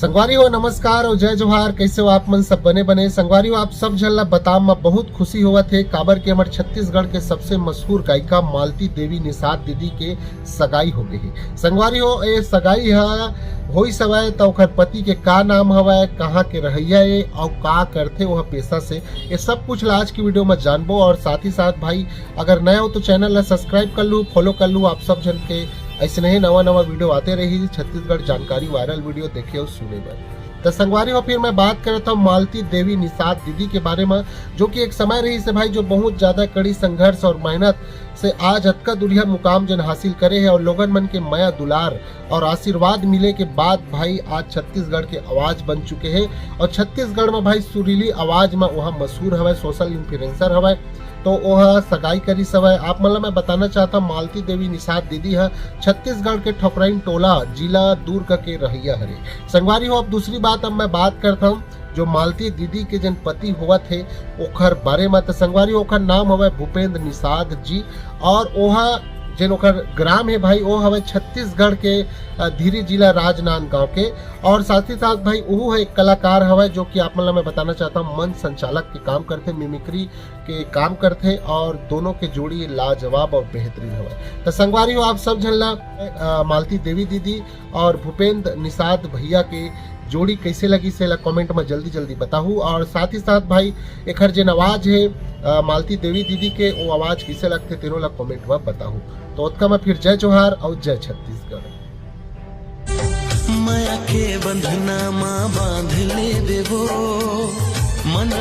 संगवारी हो नमस्कार और जय जोहार। कैसे हो आप मन सब बने बने। संगवारी हो आप सब झल्ला बताम में बहुत खुशी हुआ थे काबर के हमारे छत्तीसगढ़ के सबसे मशहूर गायिका मालती देवी निषाद दीदी के सगाई हो गई। संगवारी हो ये सगाई होई सवय तो ओकर पति के का नाम हवय, कहाँ के रहैया ये और का करते वह पेशा से, ये सब कुछ आज की वीडियो में जानबो। और साथ ही साथ भाई अगर नया हो तो चैनल ला सब्सक्राइब कर लूँ, फॉलो कर लूँ। आप सब जन के ऐसे नहीं नवा वीडियो आते रही छत्तीसगढ़ जानकारी वायरल वीडियो देखे और सुने बर। तो संगवारी हो फिर मैं बात कर रहा था मालती देवी निषाद दीदी के बारे में, जो कि एक समय रही से भाई जो बहुत ज्यादा कड़ी संघर्ष और मेहनत से आज अतका दुनिया मुकाम जन हासिल करे है और लोगन मन के माया दुलार और आशीर्वाद मिले के बाद भाई आज छत्तीसगढ़ के आवाज बन चुके हैं। और छत्तीसगढ़ में भाई सुरीली आवाज में वहाँ मशहूर हवा, सोशल इन्फ्लुएंसर हवा, तो वह सगाई करी सवय। आप मतलब मैं बताना चाहता मालती देवी निषाद दीदी है छत्तीसगढ़ के ठोकराइन टोला जिला दुर्ग के रहैया हरे। संगवारी हो अब दूसरी बात अब मैं बात करता हूँ जो मालती दीदी के जन पति हुआ थे ओखर बारे में। तो संगवारी ओखर नाम हवे भूपेंद्र निषाद जी और ओहा जिन ओकर ग्राम है भाई वो हवे छत्तीसगढ़ के धीरी जिला राजनांदगांव के। और साथ ही साथ भाई वो है एक कलाकार हवे जो कि आप मतलब मैं बताना चाहता हूँ मंच संचालक के काम करते, मिमिक्री के काम करते और दोनों के जोड़ी लाजवाब और बेहतरीन हवे। तो संगवारी हो आप सब झल्ला मालती देवी दीदी और भूपेंद्र निषाद भैया के जोड़ी कैसे लगी से कमेंट में जल्दी बताऊँ। और साथ ही साथ भाई एक जिन आवाज है मालती देवी दीदी के वो आवाज कैसे लगते तीनों लग कमेंट में बताऊँ। तो उसका मैं फिर जय जोहार और जय छत्तीसगढ़। माया के बंधना माँ बांध ले देवो मन